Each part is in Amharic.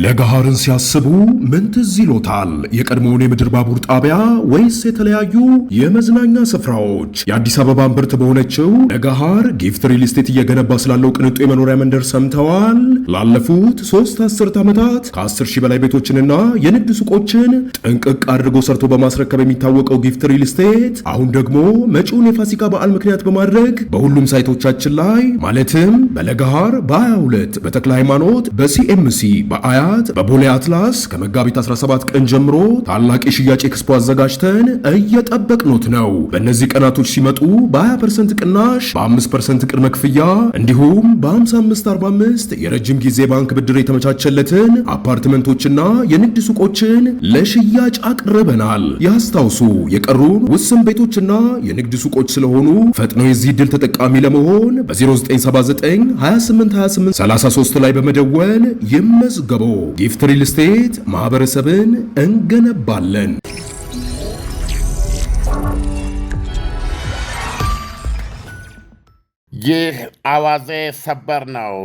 ለገሃርን ሲያስቡ ምን ትዝ ይሎታል? የቀድሞውን የምድር ባቡር ጣቢያ ወይስ የተለያዩ የመዝናኛ ስፍራዎች? የአዲስ አበባ እምብርት በሆነችው ለገሃር ጊፍት ሪል ስቴት እየገነባ ስላለው ቅንጡ የመኖሪያ መንደር ሰምተዋል? ላለፉት 3 አስርት ዓመታት ከ10 ሺህ በላይ ቤቶችንና የንግድ ሱቆችን ጥንቅቅ አድርጎ ሰርቶ በማስረከብ የሚታወቀው ጊፍት ሪል ስቴት አሁን ደግሞ መጪውን የፋሲካ በዓል ምክንያት በማድረግ በሁሉም ሳይቶቻችን ላይ ማለትም በለገሃር በ22 በተክለ ሃይማኖት በሲኤምሲ በአያ በቦሌ አትላስ ከመጋቢት 17 ቀን ጀምሮ ታላቅ የሽያጭ ኤክስፖ አዘጋጅተን እየጠበቅኖት ነው። በእነዚህ ቀናቶች ሲመጡ በ20% ቅናሽ፣ በ5% ቅድመ ክፍያ እንዲሁም በ55/45 የረጅም ጊዜ ባንክ ብድር የተመቻቸለትን አፓርትመንቶችና የንግድ ሱቆችን ለሽያጭ አቅርበናል። ያስታውሱ፣ የቀሩን ውስን ቤቶችና የንግድ ሱቆች ስለሆኑ ፈጥነው የዚህ ዕድል ተጠቃሚ ለመሆን በ0979 2828 33 ላይ በመደወል ይመዝገቡ። ጊፍት ሪል ስቴት ማህበረሰብን እንገነባለን። ይህ አዋዜ ሰበር ነው።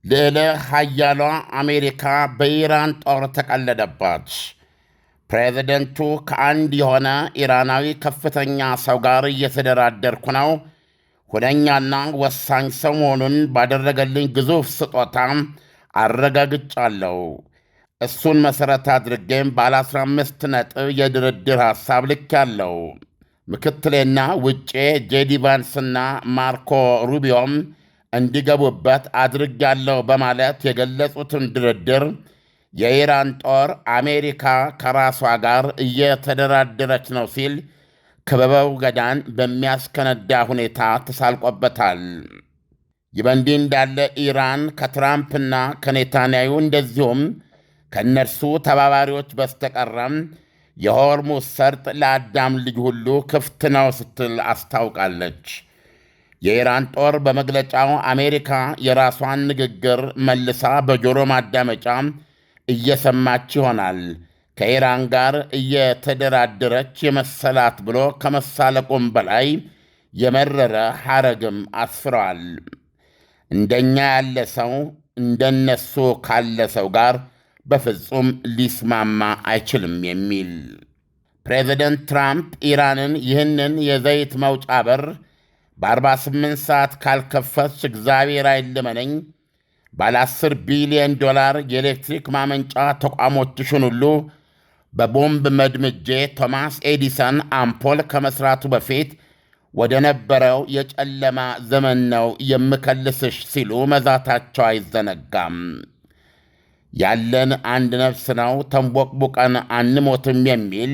ልዕለ ኃያሏ አሜሪካ በኢራን ጦር ተቀለደባት። ፕሬዝደንቱ ከአንድ የሆነ ኢራናዊ ከፍተኛ ሰው ጋር እየተደራደርኩ ነው፣ ሁነኛና ወሳኝ ሰው መሆኑን ባደረገልኝ ግዙፍ ስጦታ አረጋግጫለሁ። እሱን መሠረት አድርጌም ባለ 15 ነጥብ የድርድር ሐሳብ ልኬያለሁ። ምክትሌና ውጬ ጄዲ ቫንስና ማርኮ ሩቢዮም እንዲገቡበት አድርጌያለሁ በማለት የገለጹትን ድርድር የኢራን ጦር አሜሪካ ከራሷ ጋር እየተደራደረች ነው ሲል ክበበው ገዳን በሚያስከነዳ ሁኔታ ተሳልቆበታል። ይህ በእንዲህ እንዳለ ኢራን ከትራምፕና ከኔታንያሁ እንደዚሁም ከእነርሱ ተባባሪዎች በስተቀረም የሆርሙዝ ሰርጥ ለአዳም ልጅ ሁሉ ክፍት ነው ስትል አስታውቃለች። የኢራን ጦር በመግለጫው አሜሪካ የራሷን ንግግር መልሳ በጆሮ ማዳመጫ እየሰማች ይሆናል፣ ከኢራን ጋር እየተደራደረች የመሰላት ብሎ ከመሳለቁም በላይ የመረረ ሐረግም አስፍረዋል። እንደኛ ያለ ሰው እንደነሱ ካለ ሰው ጋር በፍጹም ሊስማማ አይችልም የሚል ፕሬዚደንት ትራምፕ ኢራንን ይህንን የዘይት መውጫ በር በ48 ሰዓት ካልከፈትሽ እግዚአብሔር አይልመነኝ፣ ባለ $10 ቢሊዮን የኤሌክትሪክ ማመንጫ ተቋሞችሽን ሁሉ በቦምብ መድምጄ ቶማስ ኤዲሰን አምፖል ከመሥራቱ በፊት ወደ ነበረው የጨለማ ዘመን ነው የምከልስሽ ሲሉ መዛታቸው አይዘነጋም። ያለን አንድ ነፍስ ነው፣ ተንቦቅቡቀን አንሞትም የሚል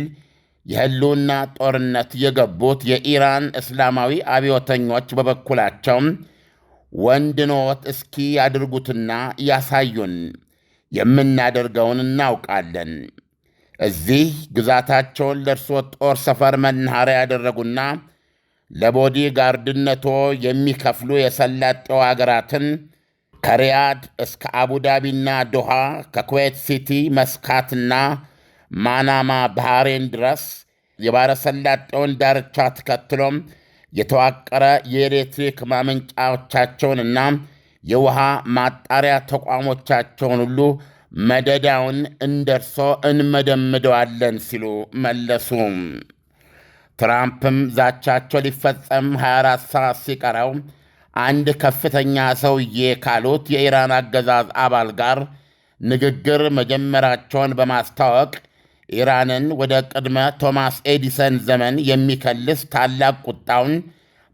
የህልውና ጦርነት የገቡት የኢራን እስላማዊ አብዮተኞች በበኩላቸው ወንድኖት እስኪ ያድርጉትና ያሳዩን፣ የምናደርገውን እናውቃለን። እዚህ ግዛታቸውን ለእርሶ ጦር ሰፈር መናኸሪያ ያደረጉና ለቦዲ ጋርድነቶ የሚከፍሉ የሰላጤው አገራትን ከሪያድ እስከ አቡዳቢና ዶሃ፣ ከኩዌት ሲቲ መስካትና ማናማ ባህሬን ድረስ የባሕረ ሰላጤውን ዳርቻ ተከትሎም የተዋቀረ የኤሌክትሪክ ማመንጫዎቻቸውንና የውሃ ማጣሪያ ተቋሞቻቸውን ሁሉ መደዳውን እንደርሶ እንመደምደዋለን ሲሉ መለሱ። ትራምፕም ዛቻቸው ሊፈጸም 24 ሰዓት ሲቀረው አንድ ከፍተኛ ሰውዬ ካሉት የኢራን አገዛዝ አባል ጋር ንግግር መጀመራቸውን በማስታወቅ ኢራንን ወደ ቅድመ ቶማስ ኤዲሰን ዘመን የሚከልስ ታላቅ ቁጣውን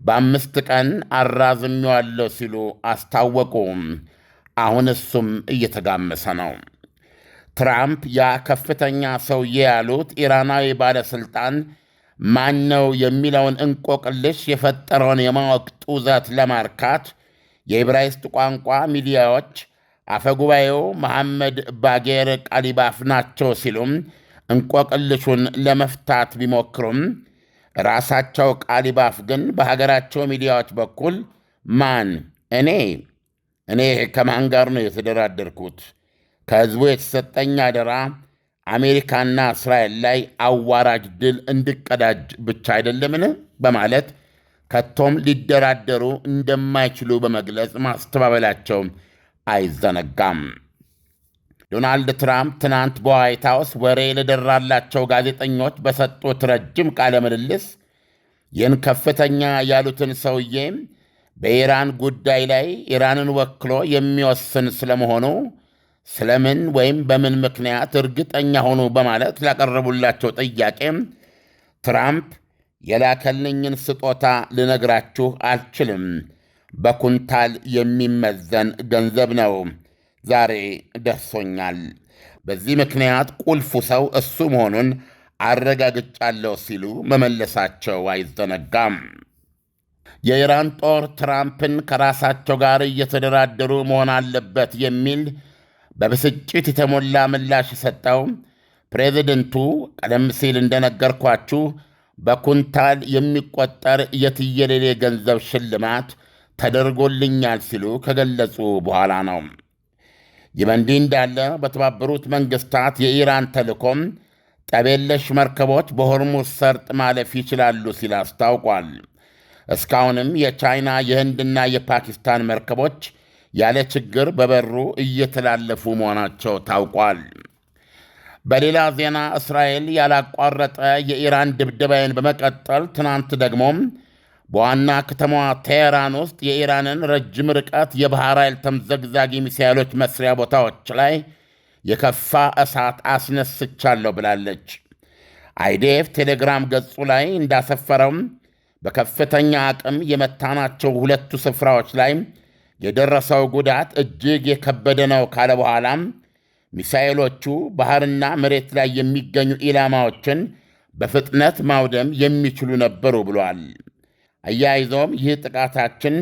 በ5 ቀን አራዝሜዋለሁ ሲሉ አስታወቁ። አሁን እሱም እየተጋመሰ ነው። ትራምፕ ያ ከፍተኛ ሰውዬ ያሉት ኢራናዊ ባለሥልጣን ማን ነው የሚለውን እንቆቅልሽ የፈጠረውን የማወቅ ጡዘት ለማርካት የዕብራይስጥ ቋንቋ ሚዲያዎች አፈጉባኤው መሐመድ ባጌር ቃሊባፍ ናቸው ሲሉም እንቆቅልሹን ለመፍታት ቢሞክሩም ራሳቸው ቃሊባፍ ግን በሀገራቸው ሚዲያዎች በኩል ማን እኔ ከማን ጋር ነው የተደራደርኩት? ከሕዝቡ የተሰጠኝ አደራ አሜሪካና እስራኤል ላይ አዋራጅ ድል እንድቀዳጅ ብቻ አይደለምን? በማለት ከቶም ሊደራደሩ እንደማይችሉ በመግለጽ ማስተባበላቸው አይዘነጋም። ዶናልድ ትራምፕ ትናንት በዋይት ሃውስ ወሬ ለደራላቸው ጋዜጠኞች በሰጡት ረጅም ቃለ ምልልስ ይህን ከፍተኛ ያሉትን ሰውዬ በኢራን ጉዳይ ላይ ኢራንን ወክሎ የሚወስን ስለመሆኑ ስለምን ወይም በምን ምክንያት እርግጠኛ ሆኑ በማለት ላቀረቡላቸው ጥያቄ ትራምፕ የላከልኝን ስጦታ ልነግራችሁ አልችልም፣ በኩንታል የሚመዘን ገንዘብ ነው ዛሬ ደርሶኛል። በዚህ ምክንያት ቁልፉ ሰው እሱ መሆኑን አረጋግጫለሁ ሲሉ መመለሳቸው አይዘነጋም። የኢራን ጦር ትራምፕን ከራሳቸው ጋር እየተደራደሩ መሆን አለበት የሚል በብስጭት የተሞላ ምላሽ የሰጠው ፕሬዚደንቱ ቀደም ሲል እንደነገርኳችሁ በኩንታል የሚቆጠር የትየሌሌ ገንዘብ ሽልማት ተደርጎልኛል ሲሉ ከገለጹ በኋላ ነው። ይህ በእንዲህ እንዳለ በተባበሩት መንግሥታት የኢራን ተልእኮም ጠቤለሽ መርከቦች በሆርሙዝ ሰርጥ ማለፍ ይችላሉ ሲል አስታውቋል። እስካሁንም የቻይና የህንድና የፓኪስታን መርከቦች ያለ ችግር በበሩ እየተላለፉ መሆናቸው ታውቋል። በሌላ ዜና እስራኤል ያላቋረጠ የኢራን ድብደባዬን በመቀጠል ትናንት ደግሞም በዋና ከተማዋ ቴሄራን ውስጥ የኢራንን ረጅም ርቀት የባሕር ኃይል ተምዘግዛጊ ሚሳይሎች መስሪያ ቦታዎች ላይ የከፋ እሳት አስነስቻለሁ ብላለች። አይዲኤፍ ቴሌግራም ገጹ ላይ እንዳሰፈረውም በከፍተኛ አቅም የመታናቸው ሁለቱ ስፍራዎች ላይ የደረሰው ጉዳት እጅግ የከበደ ነው ካለ በኋላም ሚሳኤሎቹ ባሕርና መሬት ላይ የሚገኙ ኢላማዎችን በፍጥነት ማውደም የሚችሉ ነበሩ ብሏል። አያይዞም ይህ ጥቃታችን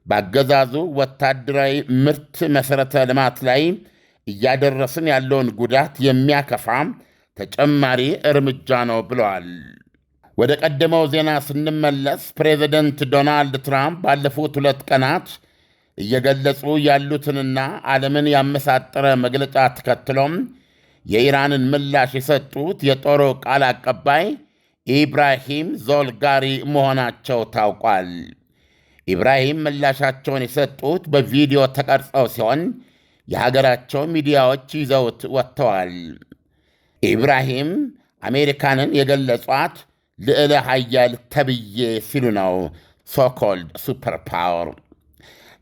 በአገዛዙ ወታደራዊ ምርት መሠረተ ልማት ላይ እያደረስን ያለውን ጉዳት የሚያከፋ ተጨማሪ እርምጃ ነው ብለዋል። ወደ ቀደመው ዜና ስንመለስ ፕሬዚደንት ዶናልድ ትራምፕ ባለፉት 2 ቀናት እየገለጹ ያሉትንና ዓለምን ያመሳጠረ መግለጫ ተከትሎም የኢራንን ምላሽ የሰጡት የጦሩ ቃል አቀባይ ኢብራሂም ዞልጋሪ መሆናቸው ታውቋል። ኢብራሂም ምላሻቸውን የሰጡት በቪዲዮ ተቀርጸው ሲሆን የሀገራቸው ሚዲያዎች ይዘውት ወጥተዋል። ኢብራሂም አሜሪካንን የገለጿት ልዕለ ኃያል ተብዬ ሲሉ ነው፣ ሶኮልድ ሱፐር ፓወር።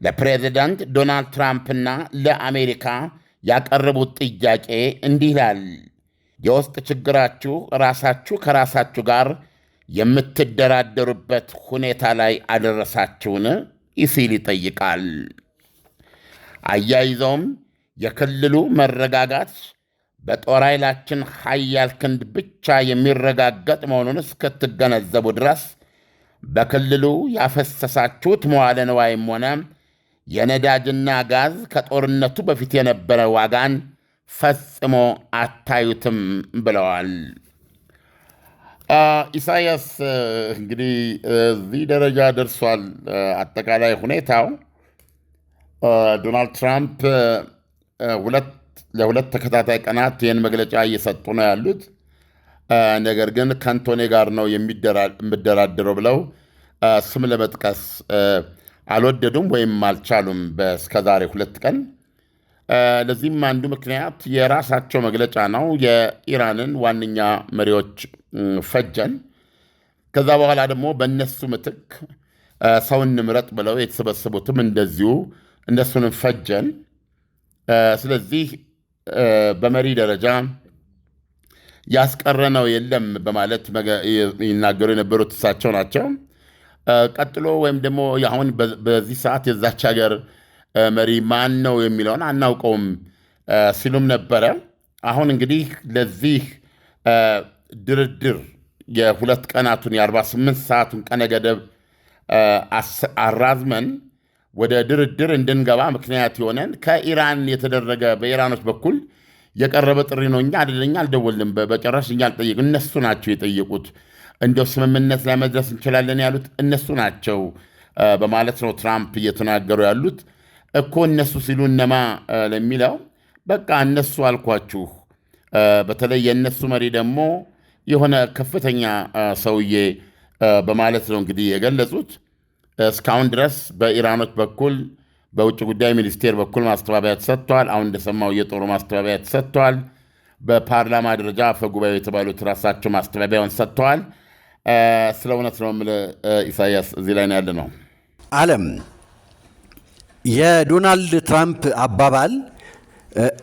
ለፕሬዚዳንት ዶናልድ ትራምፕና ለአሜሪካ ያቀረቡት ጥያቄ እንዲህ ይላል። የውስጥ ችግራችሁ ራሳችሁ ከራሳችሁ ጋር የምትደራደሩበት ሁኔታ ላይ አደረሳችሁን ሲል ይጠይቃል። አያይዘውም የክልሉ መረጋጋት በጦር ኃይላችን ኃያል ክንድ ብቻ የሚረጋገጥ መሆኑን እስክትገነዘቡ ድረስ በክልሉ ያፈሰሳችሁት መዋለ ንዋይም ሆነ የነዳጅና ጋዝ ከጦርነቱ በፊት የነበረ ዋጋን ፈጽሞ አታዩትም ብለዋል። ኢሳያስ እንግዲህ እዚህ ደረጃ ደርሷል አጠቃላይ ሁኔታው። ዶናልድ ትራምፕ ለሁለት ተከታታይ ቀናት ይህን መግለጫ እየሰጡ ነው ያሉት። ነገር ግን ከአንቶኒ ጋር ነው የምደራደረው ብለው ስም ለመጥቀስ አልወደዱም ወይም አልቻሉም እስከዛሬ 2 ቀን። ለዚህም አንዱ ምክንያት የራሳቸው መግለጫ ነው። የኢራንን ዋነኛ መሪዎች ፈጀን፣ ከዛ በኋላ ደግሞ በእነሱ ምትክ ሰውን ንምረጥ ብለው የተሰበሰቡትም እንደዚሁ እነሱንም ፈጀን። ስለዚህ በመሪ ደረጃ ያስቀረነው የለም በማለት ይናገሩ የነበሩት እሳቸው ናቸው። ቀጥሎ ወይም ደግሞ አሁን በዚህ ሰዓት የዛች ሀገር መሪ ማን ነው የሚለውን አናውቀውም ሲሉም ነበረ። አሁን እንግዲህ ለዚህ ድርድር የ2 ቀናቱን የ48 ሰዓቱን ቀነ ገደብ አራዝመን ወደ ድርድር እንድንገባ ምክንያት የሆነን ከኢራን የተደረገ በኢራኖች በኩል የቀረበ ጥሪ ነው። እኛ አይደለኛ አልደወልንም፣ በጭራሽ እኛ አልጠየቅም። እነሱ ናቸው የጠየቁት። እንደው ስምምነት ላይ መድረስ እንችላለን ያሉት እነሱ ናቸው በማለት ነው ትራምፕ እየተናገሩ ያሉት። እኮ እነሱ ሲሉ እነማ ለሚለው በቃ እነሱ አልኳችሁ። በተለይ የእነሱ መሪ ደግሞ የሆነ ከፍተኛ ሰውዬ በማለት ነው እንግዲህ የገለጹት። እስካሁን ድረስ በኢራኖች በኩል በውጭ ጉዳይ ሚኒስቴር በኩል ማስተባበያ ተሰጥቷል። አሁን እንደሰማው የጦሩ ማስተባበያ ተሰጥቷል። በፓርላማ ደረጃ አፈጉባኤ የተባሉት ራሳቸው ማስተባበያውን ሰጥተዋል። ስለ እውነት ነው የምልህ ኢሳያስ፣ እዚህ ላይ ነው ያለ ነው። ዓለም የዶናልድ ትራምፕ አባባል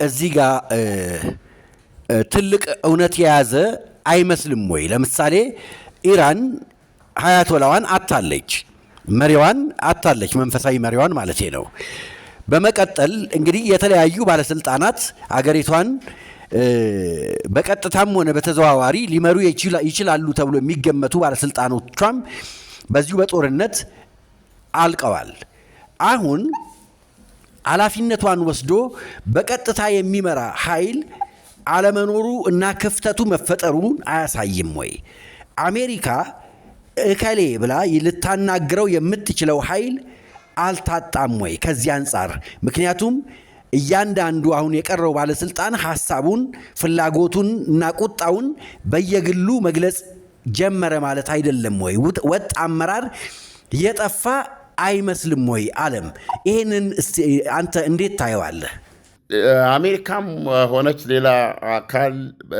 እዚህ ጋር ትልቅ እውነት የያዘ አይመስልም ወይ? ለምሳሌ ኢራን ሀያቶላዋን አታለች፣ መሪዋን አታለች፣ መንፈሳዊ መሪዋን ማለት ነው። በመቀጠል እንግዲህ የተለያዩ ባለስልጣናት አገሪቷን በቀጥታም ሆነ በተዘዋዋሪ ሊመሩ ይችላሉ ተብሎ የሚገመቱ ባለስልጣኖቿም በዚሁ በጦርነት አልቀዋል። አሁን ኃላፊነቷን ወስዶ በቀጥታ የሚመራ ኃይል አለመኖሩ እና ክፍተቱ መፈጠሩን አያሳይም ወይ? አሜሪካ እከሌ ብላ ልታናግረው የምትችለው ኃይል አልታጣም ወይ ከዚህ አንጻር? ምክንያቱም እያንዳንዱ አሁን የቀረው ባለስልጣን ሐሳቡን፣ ፍላጎቱን እና ቁጣውን በየግሉ መግለጽ ጀመረ ማለት አይደለም ወይ? ወጥ አመራር የጠፋ አይመስልም ወይ? ዓለም ይሄንን አንተ እንዴት ታየዋለህ? አሜሪካም ሆነች ሌላ አካል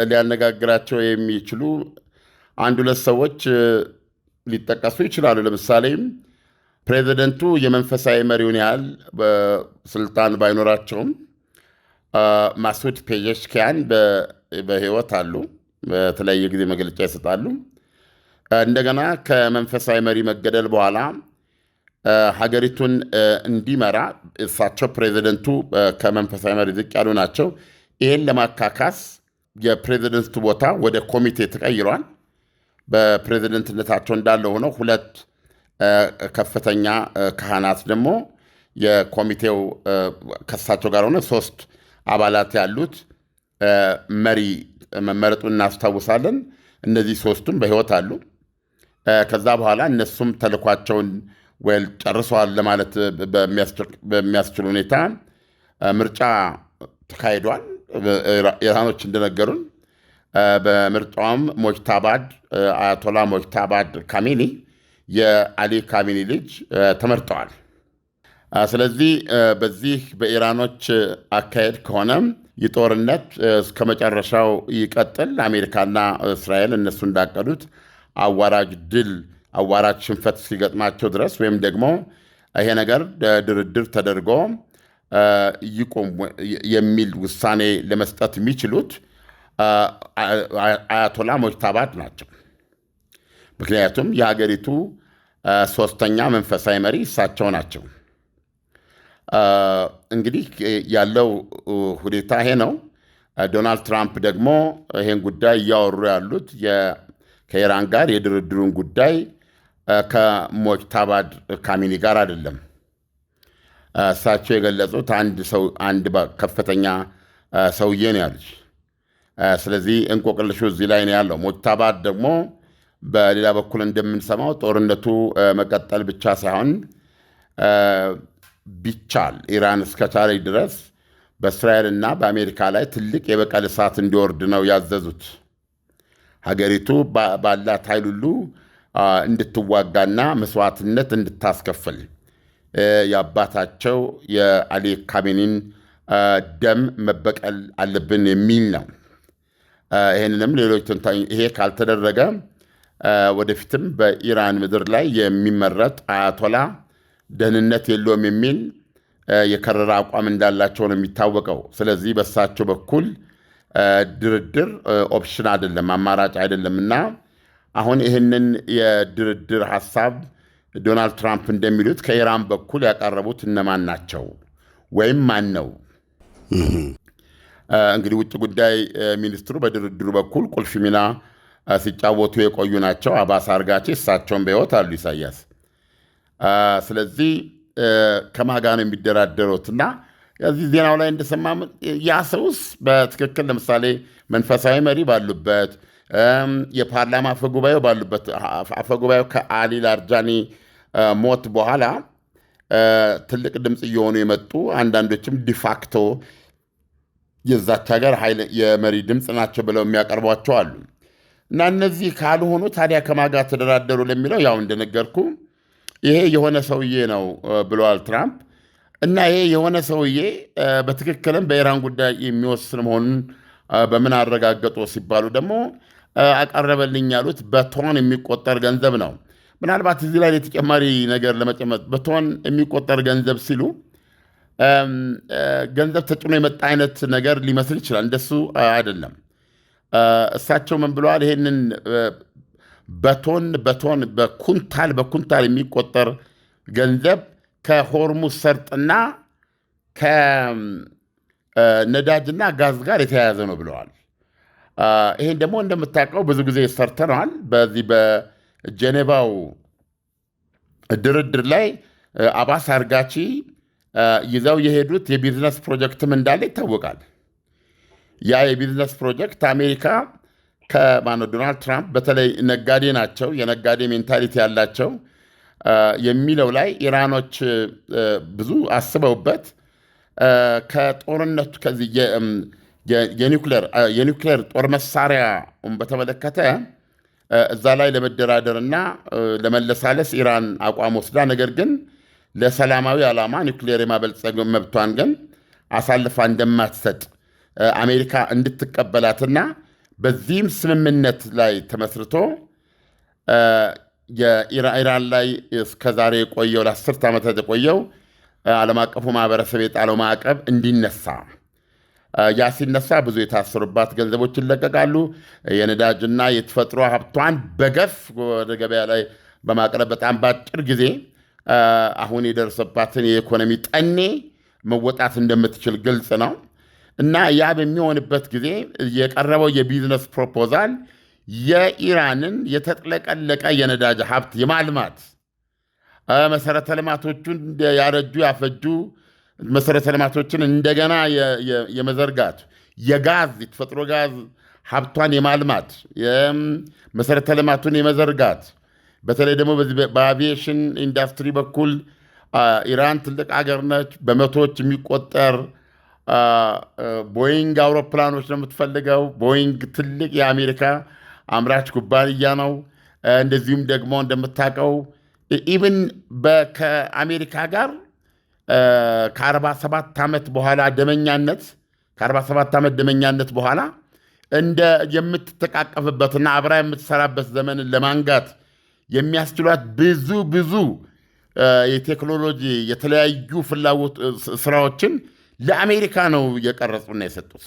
ሊያነጋግራቸው የሚችሉ አንድ ሁለት ሰዎች ሊጠቀሱ ይችላሉ። ለምሳሌም ፕሬዚደንቱ የመንፈሳዊ መሪውን ያህል ስልጣን ባይኖራቸውም ማሱድ ፔዜሽኪያን በሕይወት አሉ። በተለያየ ጊዜ መግለጫ ይሰጣሉ። እንደገና ከመንፈሳዊ መሪ መገደል በኋላ ሀገሪቱን እንዲመራ እሳቸው ፕሬዚደንቱ ከመንፈሳዊ መሪ ዝቅ ያሉ ናቸው። ይህን ለማካካስ የፕሬዚደንቱ ቦታ ወደ ኮሚቴ ተቀይሯል። በፕሬዚደንትነታቸው እንዳለ ሆነው ሁለት ከፍተኛ ካህናት ደግሞ የኮሚቴው ከሳቸው ጋር ሆነ 3 አባላት ያሉት መሪ መመረጡን እናስታውሳለን። እነዚህ 3ቱም በሕይወት አሉ። ከዛ በኋላ እነሱም ተልኳቸውን ጨርሰዋል ለማለት በሚያስችል ሁኔታ ምርጫ ተካሂዷል። ኢራኖች እንደነገሩን በምርጫውም አያቶላ ሞጅታባድ ካሚኒ የአሊ ካሚኒ ልጅ ተመርጠዋል። ስለዚህ በዚህ በኢራኖች አካሄድ ከሆነ የጦርነት እስከ መጨረሻው ይቀጥል። አሜሪካና እስራኤል እነሱ እንዳቀዱት አዋራጅ ሽንፈት እስኪገጥማቸው ድረስ ወይም ደግሞ ይሄ ነገር ድርድር ተደርጎ ይቁም የሚል ውሳኔ ለመስጠት የሚችሉት አያቶላ ሞጅታባድ ናቸው። ምክንያቱም የሀገሪቱ 3ኛ መንፈሳዊ መሪ እሳቸው ናቸው። እንግዲህ ያለው ሁኔታ ይሄ ነው። ዶናልድ ትራምፕ ደግሞ ይሄን ጉዳይ እያወሩ ያሉት ከኢራን ጋር የድርድሩን ጉዳይ ከሞጅታባድ ካሚኒ ጋር አይደለም። እሳቸው የገለጹት አንድ ከፍተኛ ሰውዬ ነው ያሉት። ስለዚህ እንቆቅልሹ እዚህ ላይ ነው ያለው። ሞጅታባድ ደግሞ በሌላ በኩል እንደምንሰማው ጦርነቱ መቀጠል ብቻ ሳይሆን ቢቻል ኢራን እስከቻለች ድረስ በእስራኤልና በአሜሪካ ላይ ትልቅ የበቀል እሳት እንዲወርድ ነው ያዘዙት። ሀገሪቱ ባላት ኃይል ሁሉ እንድትዋጋና መስዋዕትነት እንድታስከፍል የአባታቸው የአሊ ካሜኒን ደም መበቀል አለብን የሚል ነው። ይህንንም ሌሎች ተንታኝ ይሄ ካልተደረገ ወደፊትም በኢራን ምድር ላይ የሚመረጥ አያቶላ ደህንነት የለውም የሚል የከረረ አቋም እንዳላቸው ነው የሚታወቀው። ስለዚህ በሳቸው በኩል ድርድር ኦፕሽን አይደለም፣ አማራጭ አይደለም እና አሁን ይህንን የድርድር ሐሳብ ዶናልድ ትራምፕ እንደሚሉት ከኢራን በኩል ያቀረቡት እነማን ናቸው ወይም ማን ነው? እንግዲህ ውጭ ጉዳይ ሚኒስትሩ በድርድሩ በኩል ቁልፍ ሚና ሲጫወቱ የቆዩ ናቸው። አባስ አርጋቼ እሳቸውን በሕይወት አሉ ኢሳያስ። ስለዚህ ከማን ጋር ነው የሚደራደሩትና እዚህ ዜናው ላይ እንደሰማ ያ ሰውስ በትክክል ለምሳሌ መንፈሳዊ መሪ ባሉበት የፓርላማ አፈጉባኤው ባሉበት አፈጉባኤው ከአሊ ላርጃኒ ሞት በኋላ ትልቅ ድምፅ እየሆኑ የመጡ አንዳንዶችም ዲፋክቶ የዛች ሀገር ኃይል የመሪ ድምፅ ናቸው ብለው የሚያቀርቧቸው አሉ። እና እነዚህ ካልሆኑ ታዲያ ከማን ጋር ተደራደሩ ለሚለው ያው እንደነገርኩ ይሄ የሆነ ሰውዬ ነው ብለዋል ትራምፕ። እና ይሄ የሆነ ሰውዬ በትክክልም በኢራን ጉዳይ የሚወስን መሆኑን በምን አረጋገጡ ሲባሉ ደግሞ አቀረበልኝ ያሉት በቶን የሚቆጠር ገንዘብ ነው። ምናልባት እዚህ ላይ ተጨማሪ ነገር ለመጨመር በቶን የሚቆጠር ገንዘብ ሲሉ ገንዘብ ተጭኖ የመጣ አይነት ነገር ሊመስል ይችላል። እንደሱ አይደለም። እሳቸው ምን ብለዋል? ይሄንን በቶን በኩንታል የሚቆጠር ገንዘብ ከሆርሙዝ ሰርጥና ከነዳጅና ጋዝ ጋር የተያያዘ ነው ብለዋል። ይሄን ደግሞ እንደምታውቀው ብዙ ጊዜ ሰርተነዋል። በዚህ በጄኔቫው ድርድር ላይ አባስ አርጋቺ ይዘው የሄዱት የቢዝነስ ፕሮጀክትም እንዳለ ይታወቃል። ያ የቢዝነስ ፕሮጀክት አሜሪካ ዶናልድ ትራምፕ በተለይ ነጋዴ ናቸው፣ የነጋዴ ሜንታሊቲ ያላቸው የሚለው ላይ ኢራኖች ብዙ አስበውበት ከጦርነቱ ከዚህ የኒውክሌር ጦር መሳሪያ በተመለከተ እዛ ላይ ለመደራደርና ለመለሳለስ ኢራን አቋም ወስዳ፣ ነገር ግን ለሰላማዊ ዓላማ ኒውክሌር የማበልጸግ መብቷን ግን አሳልፋ እንደማትሰጥ አሜሪካ እንድትቀበላትና በዚህም ስምምነት ላይ ተመስርቶ የኢራን ላይ እስከዛሬ የቆየው ለ10 ዓመታት የቆየው ዓለም አቀፉ ማህበረሰብ የጣለው ማዕቀብ እንዲነሳ፣ ያ ሲነሳ ብዙ የታሰሩባት ገንዘቦች ይለቀቃሉ። የነዳጅና የተፈጥሮ ሀብቷን በገፍ ወደ ገበያ ላይ በማቅረብ በጣም በአጭር ጊዜ አሁን የደረሰባትን የኢኮኖሚ ጠኔ መወጣት እንደምትችል ግልጽ ነው። እና ያ በሚሆንበት ጊዜ የቀረበው የቢዝነስ ፕሮፖዛል የኢራንን የተጥለቀለቀ የነዳጅ ሀብት የማልማት መሰረተ ልማቶቹን ያረጁ ያፈጁ መሰረተ ልማቶችን እንደገና የመዘርጋት የጋዝ የተፈጥሮ ጋዝ ሀብቷን የማልማት መሰረተ ልማቱን የመዘርጋት በተለይ ደግሞ በአቪዬሽን ኢንዱስትሪ በኩል ኢራን ትልቅ አገር ነች። በመቶዎች የሚቆጠር ቦይንግ አውሮፕላኖች ነው የምትፈልገው። ቦይንግ ትልቅ የአሜሪካ አምራች ኩባንያ ነው። እንደዚሁም ደግሞ እንደምታውቀው ኢቭን ከአሜሪካ ጋር ከ47 ዓመት በኋላ ደመኛነት በኋላ እንደ የምትተቃቀፍበትና አብራ የምትሰራበት ዘመንን ለማንጋት የሚያስችሏት ብዙ የቴክኖሎጂ የተለያዩ ፍላጎት ስራዎችን ለአሜሪካ ነው የቀረጹና የሰጡት።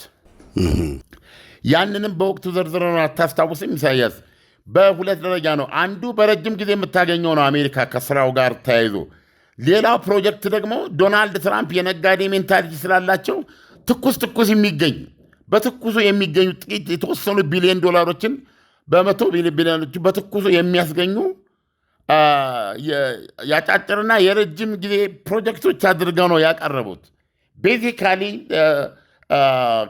ያንንም በወቅቱ ዘርዝረው አታስታውስም ኢሳያስ? በሁለት ደረጃ ነው። አንዱ በረጅም ጊዜ የምታገኘው ነው አሜሪካ ከስራው ጋር ተያይዞ። ሌላው ፕሮጀክት ደግሞ ዶናልድ ትራምፕ የነጋዴ ሜንታሊቲ ስላላቸው ትኩስ የሚገኝ በትኩሱ የሚገኙ ጥቂት የተወሰኑ ቢሊዮን ዶላሮችን በመቶ ቢሊዮኖች በትኩሱ የሚያስገኙ ያጫጭርና የረጅም ጊዜ ፕሮጀክቶች አድርገው ነው ያቀረቡት። ቤዚካሊ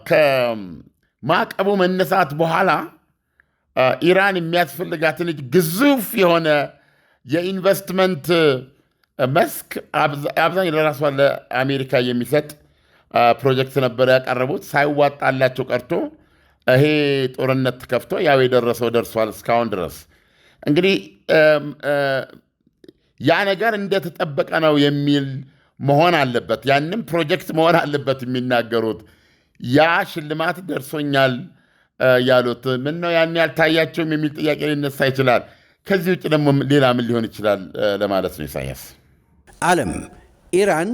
ከማዕቀቡ መነሳት በኋላ ኢራን የሚያስፈልጋትን ግዙፍ የሆነ የኢንቨስትመንት መስክ አብዛኛው ለራሷ ለአሜሪካ የሚሰጥ ፕሮጀክት ነበር ያቀረቡት። ሳይዋጣላቸው ቀርቶ ይሄ ጦርነት ከፍቶ ያው የደረሰው ደርሷል እስካሁን ድረስ። እንግዲህ ያ ነገር እንደተጠበቀ ነው የሚል መሆን አለበት። ያንም ፕሮጀክት መሆን አለበት የሚናገሩት። ያ ሽልማት ደርሶኛል ያሉት ምን ነው ያን ያልታያቸውም የሚል ጥያቄ ሊነሳ ይችላል። ከዚህ ውጭ ደግሞ ሌላ ምን ሊሆን ይችላል ለማለት ነው ኢሳያስ። ዓለም ኢራን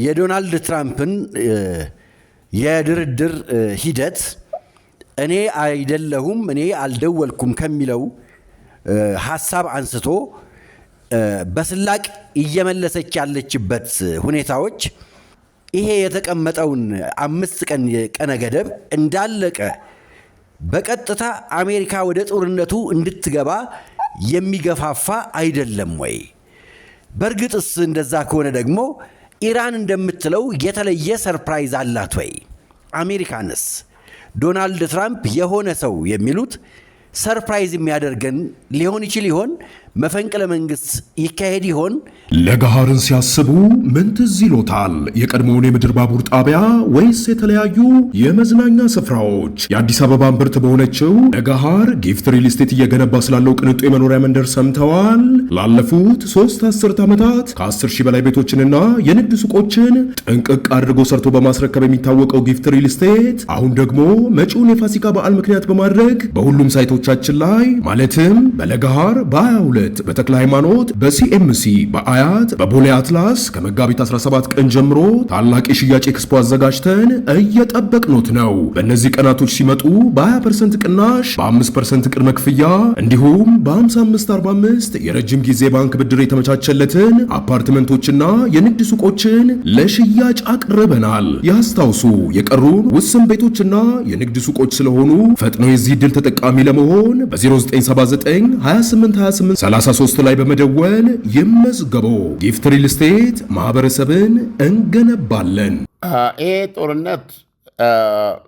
የዶናልድ ትራምፕን የድርድር ሂደት እኔ አይደለሁም እኔ አልደወልኩም ከሚለው ሐሳብ አንስቶ በስላቅ እየመለሰች ያለችበት ሁኔታዎች ይሄ የተቀመጠውን 5 ቀን ቀነ ገደብ እንዳለቀ በቀጥታ አሜሪካ ወደ ጦርነቱ እንድትገባ የሚገፋፋ አይደለም ወይ? በእርግጥስ እንደዛ ከሆነ ደግሞ ኢራን እንደምትለው የተለየ ሰርፕራይዝ አላት ወይ? አሜሪካንስ ዶናልድ ትራምፕ የሆነ ሰው የሚሉት ሰርፕራይዝ የሚያደርገን ሊሆን ይችል ይሆን? መፈንቅለ መንግስት ይካሄድ ይሆን? ለገሃርን ሲያስቡ ምን ትዝ ይሎታል? የቀድሞውን የምድር ባቡር ጣቢያ ወይስ የተለያዩ የመዝናኛ ስፍራዎች? የአዲስ አበባ እምብርት በሆነችው ለገሃር ጊፍት ሪል ስቴት እየገነባ ስላለው ቅንጡ የመኖሪያ መንደር ሰምተዋል? ላለፉት 3 አስርት ዓመታት ከ10 ሺህ በላይ ቤቶችንና የንግድ ሱቆችን ጥንቅቅ አድርጎ ሰርቶ በማስረከብ የሚታወቀው ጊፍት ሪል ስቴት አሁን ደግሞ መጪውን የፋሲካ በዓል ምክንያት በማድረግ በሁሉም ሳይቶቻችን ላይ ማለትም በለገሃር በ22 በተክለ ሃይማኖት በሲኤምሲ በአያት በቦሌ አትላስ ከመጋቢት 17 ቀን ጀምሮ ታላቅ የሽያጭ ኤክስፖ አዘጋጅተን እየጠበቅኖት ነው። በእነዚህ ቀናቶች ሲመጡ በ20% ቅናሽ በ5% ቅድመ ክፍያ እንዲሁም በ55/45 የረጅም ጊዜ ባንክ ብድር የተመቻቸለትን አፓርትመንቶችና የንግድ ሱቆችን ለሽያጭ አቅርበናል። ያስታውሱ የቀሩን ውስን ቤቶችና የንግድ ሱቆች ስለሆኑ ፈጥነው የዚህ ዕድል ተጠቃሚ ለመሆን በ0979 2828 33 ላይ በመደወል ይመዝገቡ። ጊፍት ሪል ስቴት ማህበረሰብን እንገነባለን።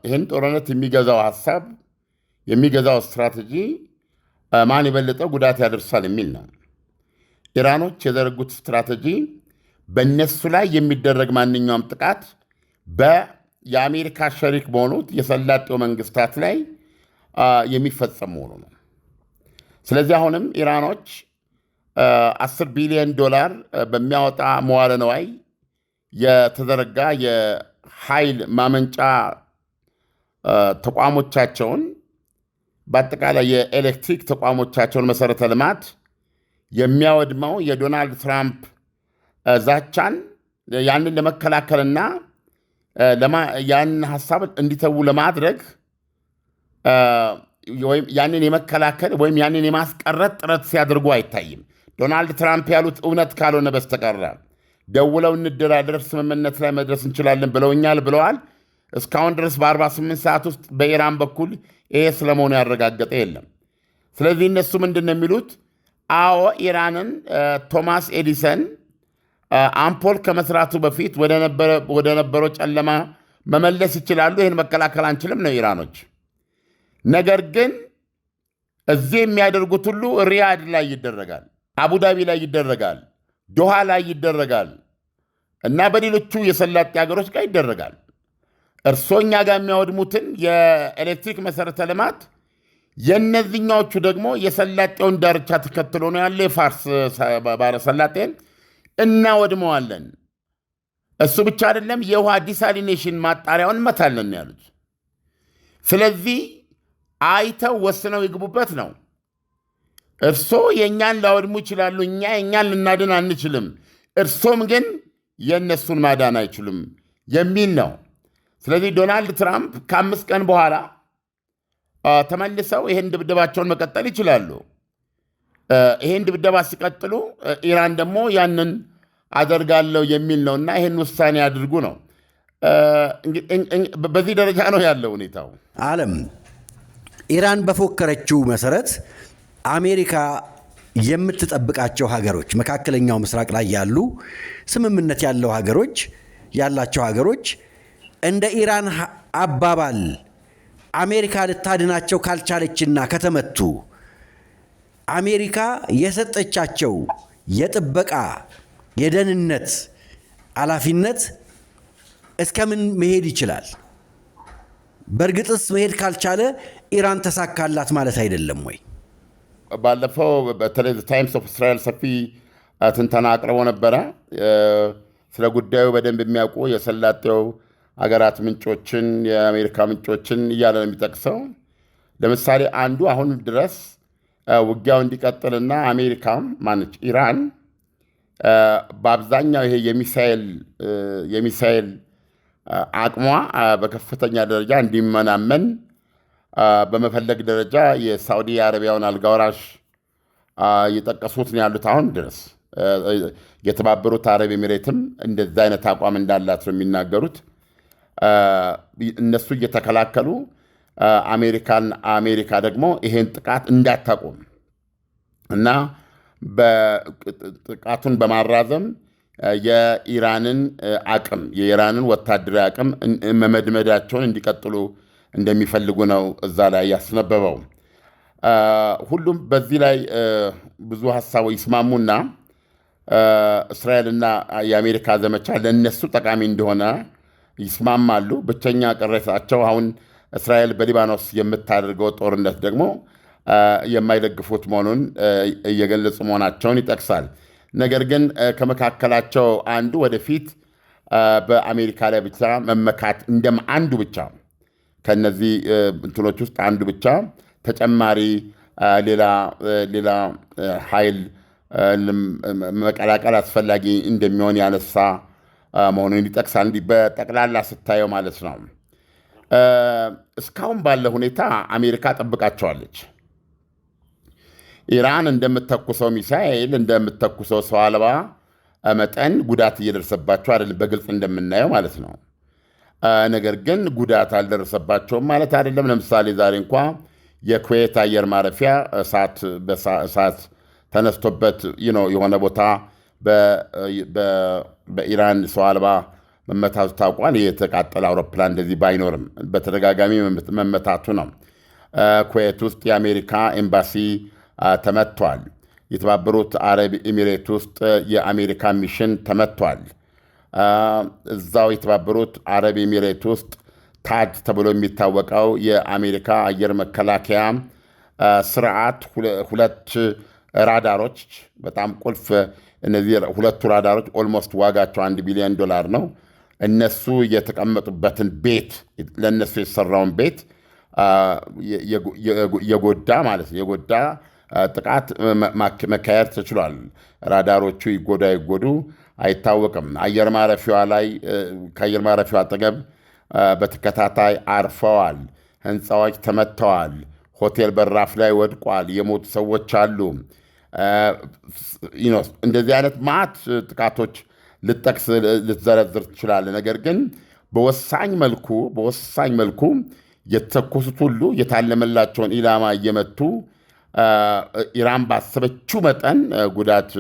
ይህን ጦርነት የሚገዛው ሐሳብ የሚገዛው ስትራቴጂ ማን የበለጠ ጉዳት ያደርሳል የሚል ነው። ኢራኖች የዘረጉት ስትራቴጂ በእነሱ ላይ የሚደረግ ማንኛውም ጥቃት የአሜሪካ ሸሪክ በሆኑት የሰላጤው መንግስታት ላይ የሚፈጸም መሆኑ ነው። ስለዚህ አሁንም ኢራኖች $10 ቢሊዮን በሚያወጣ መዋለ ነዋይ የተዘረጋ የኃይል ማመንጫ ተቋሞቻቸውን በአጠቃላይ የኤሌክትሪክ ተቋሞቻቸውን መሠረተ ልማት የሚያወድመው የዶናልድ ትራምፕ ዛቻን ያንን ለመከላከልና ያንን ሐሳብ እንዲተዉ ለማድረግ ያንን የመከላከል ወይም ያንን የማስቀረት ጥረት ሲያደርጉ አይታይም። ዶናልድ ትራምፕ ያሉት እውነት ካልሆነ በስተቀር ደውለው እንደራደር ስምምነት ላይ መድረስ እንችላለን ብለውኛል ብለዋል። እስካሁን ድረስ በ48 ሰዓት ውስጥ በኢራን በኩል ይሄ ስለመሆኑ ያረጋገጠ የለም። ስለዚህ እነሱ ምንድን ነው የሚሉት? አዎ ኢራንን ቶማስ ኤዲሰን አምፖል ከመስራቱ በፊት ወደ ነበረው ጨለማ መመለስ ይችላሉ። ይህን መከላከል አንችልም ነው ኢራኖች። ነገር ግን እዚህ የሚያደርጉት ሁሉ ሪያድ ላይ ይደረጋል፣ አቡዳቢ ላይ ይደረጋል፣ ዶሃ ላይ ይደረጋል እና በሌሎቹ የሰላጤ ሀገሮች ጋር ይደረጋል። እርስዎ እኛ ጋር የሚያወድሙትን የኤሌክትሪክ መሠረተ ልማት የእነዚህኛዎቹ ደግሞ የሰላጤውን ዳርቻ ተከትሎ ነው ያለ የፋርስ ባሕረ ሰላጤን እናወድመዋለን። እሱ ብቻ አይደለም፣ የውሃ ዲሳሊኔሽን ማጣሪያውን እንመታለን ያሉት። ስለዚህ አይተው ወስነው ይግቡበት ነው። እርስዎ የእኛን ላወድሙ ይችላሉ፣ እኛ የእኛን ልናድን አንችልም፣ እርሶም ግን የእነሱን ማዳን አይችሉም የሚል ነው። ስለዚህ ዶናልድ ትራምፕ ከ5 ቀን በኋላ ተመልሰው ይህን ድብደባቸውን መቀጠል ይችላሉ። ይህን ድብደባ ሲቀጥሉ ኢራን ደግሞ ያንን አደርጋለሁ የሚል ነውና ይህን ውሳኔ ያድርጉ ነው። በዚህ ደረጃ ነው ያለው ሁኔታው። ዓለም ኢራን በፎከረችው መሰረት አሜሪካ የምትጠብቃቸው ሀገሮች፣ መካከለኛው ምስራቅ ላይ ያሉ ስምምነት ያላቸው ሀገሮች እንደ ኢራን አባባል አሜሪካ ልታድናቸው ካልቻለችና ከተመቱ አሜሪካ የሰጠቻቸው የጥበቃ የደህንነት ኃላፊነት እስከምን መሄድ ይችላል? በእርግጥስ መሄድ ካልቻለ ኢራን ተሳካላት ማለት አይደለም ወይ? ባለፈው በተለይ ታይምስ ኦፍ እስራኤል ሰፊ ትንተና አቅርቦ ነበረ። ስለ ጉዳዩ በደንብ የሚያውቁ የሰላጤው አገራት ምንጮችን፣ የአሜሪካ ምንጮችን እያለ ነው የሚጠቅሰው። ለምሳሌ አንዱ አሁን ድረስ ውጊያው እንዲቀጥልና አሜሪካም ማነች ኢራን በአብዛኛው ይሄ የሚሳኤል አቅሟ በከፍተኛ ደረጃ እንዲመናመን በመፈለግ ደረጃ የሳዑዲ አረቢያውን አልጋወራሽ እየጠቀሱት ነው ያሉት። አሁን ድረስ የተባበሩት አረብ ኤሚሬትም እንደዛ አይነት አቋም እንዳላት ነው የሚናገሩት። እነሱ እየተከላከሉ አሜሪካ ደግሞ ይሄን ጥቃት እንዳታቆም እና ጥቃቱን በማራዘም የኢራንን ወታደራዊ አቅም መመድመዳቸውን እንዲቀጥሉ እንደሚፈልጉ ነው እዛ ላይ ያስነበበው። ሁሉም በዚህ ላይ ብዙ ሀሳቦች ይስማሙና እስራኤልና የአሜሪካ ዘመቻ ለእነሱ ጠቃሚ እንደሆነ ይስማማሉ። ብቸኛ ቅሬታቸው አሁን እስራኤል በሊባኖስ የምታደርገው ጦርነት ደግሞ የማይደግፉት መሆኑን እየገለጹ መሆናቸውን ይጠቅሳል። ነገር ግን ከመካከላቸው አንዱ ወደፊት በአሜሪካ ላይ ብቻ መመካት አንዱ ብቻ ከነዚህ እንትኖች ውስጥ አንዱ ብቻ ተጨማሪ ሌላ ኃይል መቀላቀል አስፈላጊ እንደሚሆን ያነሳ መሆኑን ይጠቅሳል። እንዲህ በጠቅላላ ስታየው ማለት ነው። እስካሁን ባለ ሁኔታ አሜሪካ ጠብቃቸዋለች። ኢራን እንደምትተኩሰው ሚሳኤል እንደምትተኩሰው ሰው አልባ መጠን ጉዳት እየደረሰባቸው አይደለም፣ በግልጽ እንደምናየው ማለት ነው። ነገር ግን ጉዳት አልደረሰባቸውም ማለት አይደለም። ለምሳሌ ዛሬ እንኳ የኩዌት አየር ማረፊያ እሳት ተነስቶበት የሆነ ቦታ በኢራን ሰው አልባ መመታቱ ታውቋል። የተቃጠለ አውሮፕላን እንደዚህ ባይኖርም በተደጋጋሚ መመታቱ ነው። ኩዌት ውስጥ የአሜሪካ ኤምባሲ ተመቷል። የተባበሩት አረብ ኤሚሬት ውስጥ የአሜሪካ ሚሽን ተመቷል። እዛው የተባበሩት አረብ ኤሚሬት ውስጥ ታጅ ተብሎ የሚታወቀው የአሜሪካ አየር መከላከያ ስርዓት ሁለት ራዳሮች በጣም ቁልፍ፣ እነዚህ ሁለቱ ራዳሮች ኦልሞስት ዋጋቸው $1 ቢሊዮን ነው። እነሱ የተቀመጡበትን ቤት ለእነሱ የተሰራውን ቤት የጎዳ ማለት ነው የጎዳ ጥቃት መካሄድ ተችሏል። ራዳሮቹ ይጎዱ አይታወቅም። አየር ማረፊያዋ ላይ ከአየር ማረፊያዋ አጠገብ በተከታታይ አርፈዋል። ህንፃዎች ተመትተዋል። ሆቴል በራፍ ላይ ወድቋል። የሞቱ ሰዎች አሉ። እንደዚህ አይነት ማት ጥቃቶች ልትዘረዝር ትችላለህ። ነገር ግን በወሳኝ መልኩ የተተኮሱት ሁሉ የታለመላቸውን ኢላማ እየመቱ ኢራን ባሰበችው መጠን ጉዳት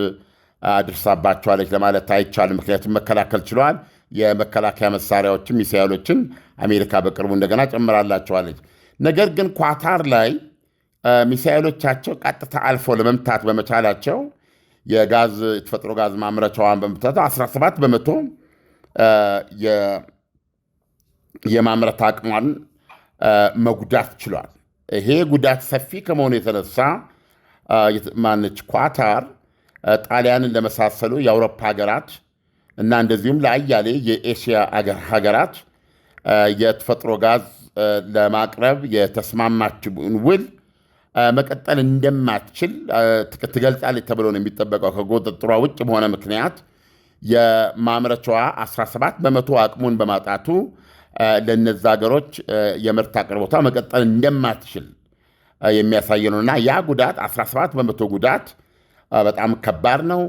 አድርሳባቸዋለች ለማለት አይቻልም። ምክንያቱም መከላከል ችለዋል። የመከላከያ መሳሪያዎችን፣ ሚሳይሎችን አሜሪካ በቅርቡ እንደገና ጨምራላቸዋለች። ነገር ግን ኳታር ላይ ሚሳይሎቻቸው ቀጥታ አልፎ ለመምታት በመቻላቸው የተፈጥሮ ጋዝ ማምረቻዋን በመምታቱ 17 በመቶ የማምረት አቅሟን መጉዳት ችሏል። ይሄ ጉዳት ሰፊ ከመሆኑ የተነሳ ማነች ኳታር ጣሊያንን ለመሳሰሉ የአውሮፓ ሀገራት እና እንደዚሁም ለአያሌ የኤሽያ ሀገራት የተፈጥሮ ጋዝ ለማቅረብ የተስማማችውን ውል መቀጠል እንደማትችል ትገልጻለች ተብሎ ነው የሚጠበቀው። ከቁጥጥሯ ውጭ በሆነ ምክንያት የማምረቻዋ 17 በመቶ አቅሙን በማጣቱ ለነዛ ሀገሮች የምርት አቅርቦቷ መቀጠል እንደማትችል የሚያሳይ ነው እና ያ ጉዳት 17 በመቶ ጉዳት በጣም ከባድ ነው።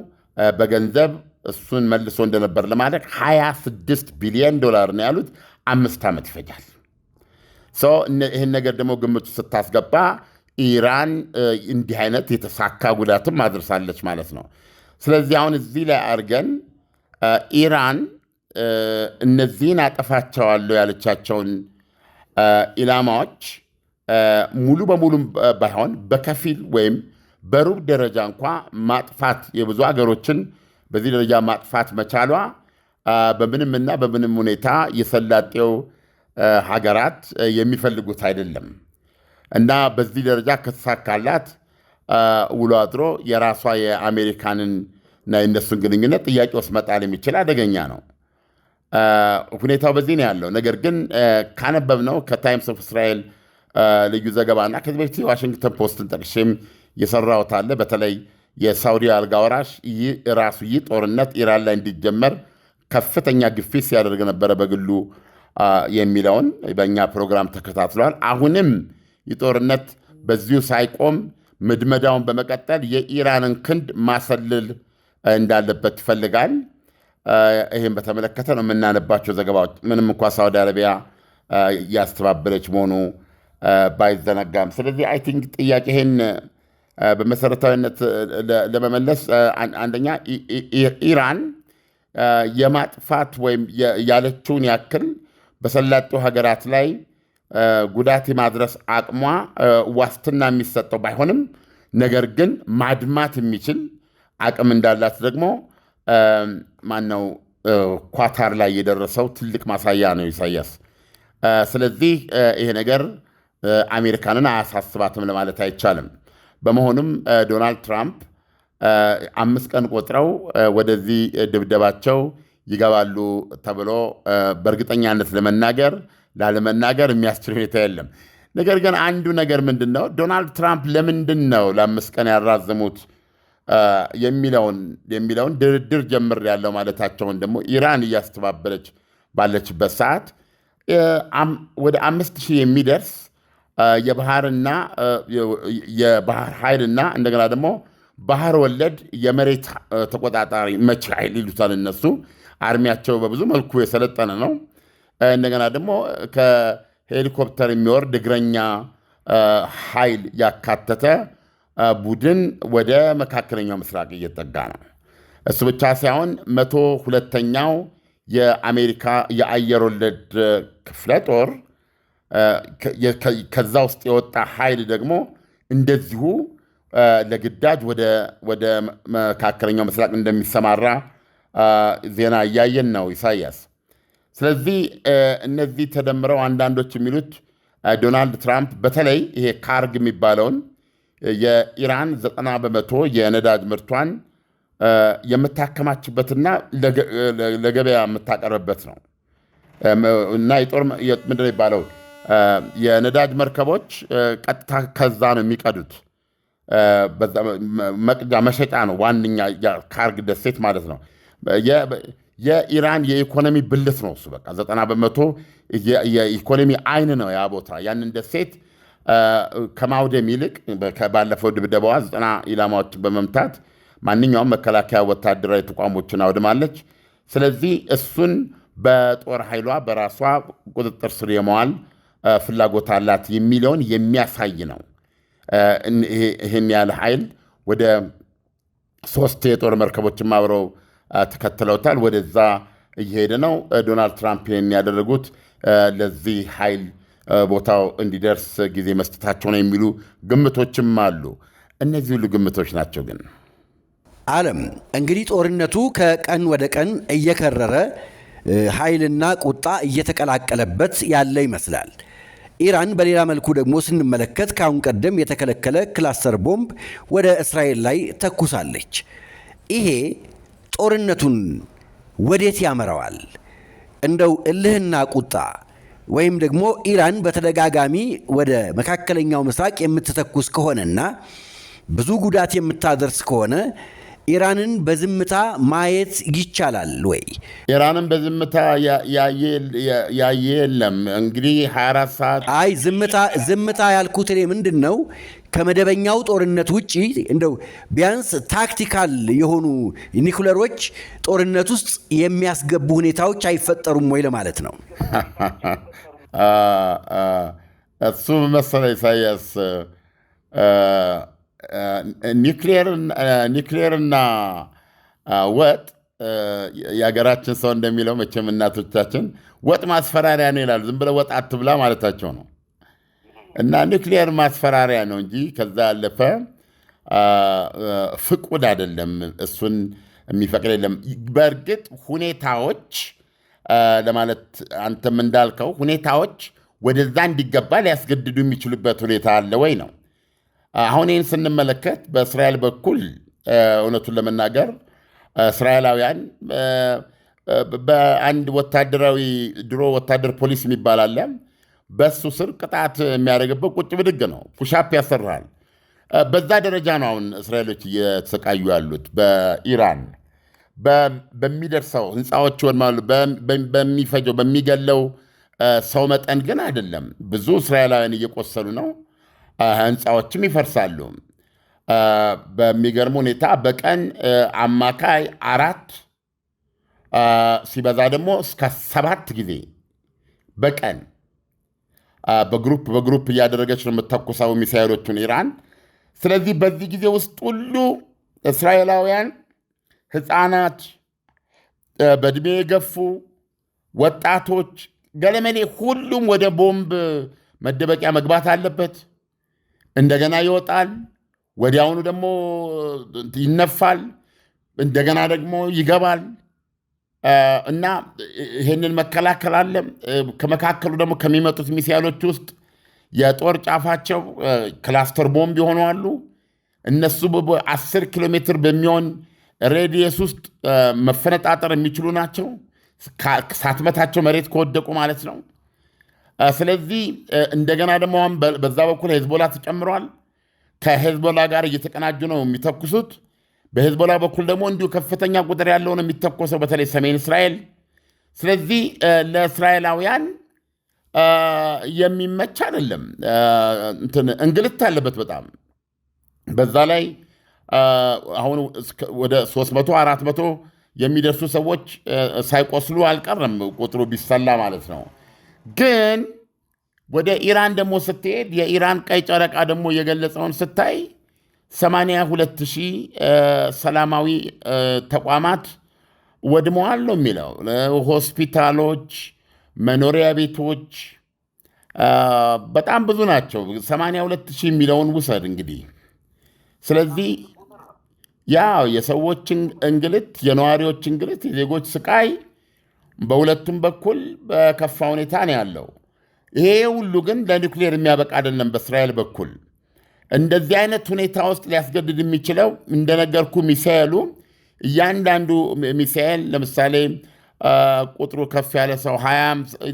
በገንዘብ እሱን መልሶ እንደነበር ለማድረግ $26 ቢሊዮን ነው ያሉት። 5 ዓመት ይፈጃል። ይህን ነገር ደግሞ ግምቱ ስታስገባ ኢራን እንዲህ አይነት የተሳካ ጉዳትም አድርሳለች ማለት ነው። ስለዚህ አሁን እዚህ ላይ አድርገን ኢራን እነዚህን አጠፋቸዋለሁ ያለቻቸውን ኢላማዎች ሙሉ በሙሉ ባይሆን በከፊል ወይም በሩብ ደረጃ እንኳ ማጥፋት የብዙ ሀገሮችን በዚህ ደረጃ ማጥፋት መቻሏ በምንምና በምንም ሁኔታ የሰላጤው ሀገራት የሚፈልጉት አይደለም እና በዚህ ደረጃ ከተሳካላት ውሎ አድሮ የራሷ የአሜሪካንና የእነሱን ግንኙነት ጥያቄ ውስጥ መጣል የሚችል አደገኛ ነው። ሁኔታው በዚህ ነው ያለው። ነገር ግን ካነበብነው ከታይምስ ኦፍ እስራኤል ልዩ ዘገባና ከዚህ በፊት የዋሽንግተን ፖስትን ጠቅሼም የሰራሁት አለ። በተለይ የሳውዲ አልጋ ወራሽ ይህ ጦርነት ኢራን ላይ እንዲጀመር ከፍተኛ ግፊት ሲያደርግ ነበረ በግሉ የሚለውን በእኛ ፕሮግራም ተከታትሏል። አሁንም ይህ ጦርነት በዚሁ ሳይቆም ምድመዳውን በመቀጠል የኢራንን ክንድ ማሰልል እንዳለበት ይፈልጋል። ይህም በተመለከተ ነው የምናነባቸው ዘገባዎች። ምንም እንኳ ሳውዲ አረቢያ ያስተባበለች መሆኑ ባይዘነጋም። ስለዚህ አይ ቲንክ ጥያቄ ይህን በመሰረታዊነት ለመመለስ አንደኛ ኢራን የማጥፋት ወይም ያለችውን ያክል በሰላጤው ሀገራት ላይ ጉዳት የማድረስ አቅሟ ዋስትና የሚሰጠው ባይሆንም ነገር ግን ማድማት የሚችል አቅም እንዳላት ደግሞ ማነው ኳታር ላይ የደረሰው ትልቅ ማሳያ ነው ኢሳያስ። ስለዚህ ይሄ ነገር አሜሪካንን አያሳስባትም ለማለት አይቻልም። በመሆኑም ዶናልድ ትራምፕ 5 ቀን ቆጥረው ወደዚህ ድብደባቸው ይገባሉ ተብሎ በእርግጠኛነት ላለመናገር የሚያስችል ሁኔታ የለም። ነገር ግን አንዱ ነገር ምንድን ነው ዶናልድ ትራምፕ ለምንድን ነው ለ5 ቀን ያራዘሙት የሚለውን ድርድር ጀምር ያለው ማለታቸውን ደግሞ ኢራን እያስተባበለች ባለችበት ሰዓት ወደ 5000 የሚደርስ የባህር ኃይልና እንደገና ደግሞ ባህር ወለድ የመሬት ተቆጣጣሪ መቺ ኃይል ይሉታል እነሱ። አርሚያቸው በብዙ መልኩ የሰለጠነ ነው። እንደገና ደግሞ ከሄሊኮፕተር የሚወርድ እግረኛ ኃይል ያካተተ ቡድን ወደ መካከለኛው ምስራቅ እየጠጋ ነው። እሱ ብቻ ሳይሆን 102ኛው የአሜሪካ የአየር ወለድ ክፍለ ጦር ከዛ ውስጥ የወጣ ኃይል ደግሞ እንደዚሁ ለግዳጅ ወደ መካከለኛው ምስራቅ እንደሚሰማራ ዜና እያየን ነው ኢሳያስ። ስለዚህ እነዚህ ተደምረው አንዳንዶች የሚሉት ዶናልድ ትራምፕ በተለይ ይሄ ካርግ የሚባለውን የኢራን 90% የነዳጅ ምርቷን የምታከማችበትና ለገበያ የምታቀርብበት ነው እና የጦር ምንድን ነው የሚባለው የነዳጅ መርከቦች ቀጥታ ከዛ ነው የሚቀዱት። መሸጫ ነው ዋነኛ ካርግ ደሴት ማለት ነው። የኢራን የኢኮኖሚ ብልት ነው እሱ። በቃ 90% የኢኮኖሚ አይን ነው ያ ቦታ። ያንን ደሴት ከማውደም ይልቅ ባለፈው ድብደባዋ 90 ኢላማዎችን በመምታት ማንኛውም መከላከያ ወታደራዊ ተቋሞችን አውድማለች። ስለዚህ እሱን በጦር ኃይሏ በራሷ ቁጥጥር ስር የመዋል ፍላጎት አላት የሚለውን የሚያሳይ ነው። ይህን ያህል ኃይል ወደ 3 የጦር መርከቦችም አብረው ተከትለውታል። ወደዛ እየሄደ ነው። ዶናልድ ትራምፕ ይህን ያደረጉት ለዚህ ኃይል ቦታው እንዲደርስ ጊዜ መስጠታቸው ነው የሚሉ ግምቶችም አሉ። እነዚህ ሁሉ ግምቶች ናቸው። ግን ዓለም እንግዲህ ጦርነቱ ከቀን ወደ ቀን እየከረረ ኃይልና ቁጣ እየተቀላቀለበት ያለ ይመስላል። ኢራን በሌላ መልኩ ደግሞ ስንመለከት ከአሁን ቀደም የተከለከለ ክላስተር ቦምብ ወደ እስራኤል ላይ ተኩሳለች። ይሄ ጦርነቱን ወዴት ያመራዋል? እንደው እልህና ቁጣ ወይም ደግሞ ኢራን በተደጋጋሚ ወደ መካከለኛው ምስራቅ የምትተኩስ ከሆነና ብዙ ጉዳት የምታደርስ ከሆነ ኢራንን በዝምታ ማየት ይቻላል ወይ? ኢራንን በዝምታ ያየ የለም። እንግዲህ 24 ሰዓት አይ ዝምታ ያልኩት እኔ ምንድን ነው ከመደበኛው ጦርነት ውጪ እንደው ቢያንስ ታክቲካል የሆኑ ኒኩለሮች ጦርነት ውስጥ የሚያስገቡ ሁኔታዎች አይፈጠሩም ወይ ለማለት ነው። እሱ መሰለ ኢሳያስ ኒክሌርና ወጥ የሀገራችን ሰው እንደሚለው መቼም እናቶቻችን ወጥ ማስፈራሪያ ነው ይላሉ። ዝም ብለው ወጥ አትብላ ማለታቸው ነው። እና ኒክሌር ማስፈራሪያ ነው እንጂ ከዛ ያለፈ ፍቁድ አይደለም። እሱን የሚፈቅድ የለም። በእርግጥ ሁኔታዎች ለማለት አንተም እንዳልከው ሁኔታዎች ወደዛ እንዲገባ ሊያስገድዱ የሚችሉበት ሁኔታ አለ ወይ ነው። አሁን ይህን ስንመለከት በእስራኤል በኩል እውነቱን ለመናገር እስራኤላውያን በአንድ ወታደራዊ ድሮ ወታደር ፖሊስ የሚባል አለ። በሱ ስር ቅጣት የሚያደርግበት ቁጭ ብድግ ነው፣ ፑሻፕ ያሰራል። በዛ ደረጃ ነው አሁን እስራኤሎች እየተሰቃዩ ያሉት በኢራን በሚደርሰው ህንፃዎች ወድማሉ፣ በሚፈጀው በሚገለው ሰው መጠን ግን አይደለም። ብዙ እስራኤላውያን እየቆሰሉ ነው፣ ህንፃዎችም ይፈርሳሉ። በሚገርም ሁኔታ በቀን አማካይ 4 ሲበዛ ደግሞ እስከ 7 ጊዜ በቀን በግሩፕ እያደረገች ነው የምተኩሰው ሚሳይሎቹን ኢራን። ስለዚህ በዚህ ጊዜ ውስጥ ሁሉ እስራኤላውያን ህፃናት፣ በዕድሜ የገፉ ወጣቶች ገለመሌ ሁሉም ወደ ቦምብ መደበቂያ መግባት አለበት። እንደገና ይወጣል፣ ወዲያውኑ ደግሞ ይነፋል፣ እንደገና ደግሞ ይገባል እና ይህንን መከላከል አለ። ከመካከሉ ደግሞ ከሚመጡት ሚሳይሎች ውስጥ የጦር ጫፋቸው ክላስተር ቦምብ የሆኑ አሉ። እነሱ 10 ኪሎ ሜትር በሚሆን ሬዲየስ ውስጥ መፈነጣጠር የሚችሉ ናቸው፣ ሳትመታቸው መሬት ከወደቁ ማለት ነው። ስለዚህ እንደገና ደግሞ አሁን በዛ በኩል ሄዝቦላ ተጨምሯል። ከሄዝቦላ ጋር እየተቀናጁ ነው የሚተኩሱት። በሄዝቦላ በኩል ደግሞ እንዲሁ ከፍተኛ ቁጥር ያለው ነው የሚተኮሰው፣ በተለይ ሰሜን እስራኤል። ስለዚህ ለእስራኤላውያን የሚመች አይደለም። እንግልት አለበት በጣም። በዛ ላይ አሁን ወደ 300-400 የሚደርሱ ሰዎች ሳይቆስሉ አልቀረም ቁጥሩ ቢሰላ ማለት ነው። ግን ወደ ኢራን ደግሞ ስትሄድ የኢራን ቀይ ጨረቃ ደግሞ የገለጸውን ስታይ 82,000 ሰላማዊ ተቋማት ወድመዋል ነው የሚለው። ሆስፒታሎች፣ መኖሪያ ቤቶች በጣም ብዙ ናቸው። 82,000 የሚለውን ውሰድ እንግዲህ። ስለዚህ ያው የሰዎች እንግልት፣ የነዋሪዎች እንግልት፣ የዜጎች ስቃይ በሁለቱም በኩል በከፋ ሁኔታ ነው ያለው። ይሄ ሁሉ ግን ለኒውክሌር የሚያበቃ አይደለም። በእስራኤል በኩል እንደዚህ አይነት ሁኔታ ውስጥ ሊያስገድድ የሚችለው እንደነገርኩ ሚሳኤሉ፣ እያንዳንዱ ሚሳኤል ለምሳሌ ቁጥሩ ከፍ ያለ ሰው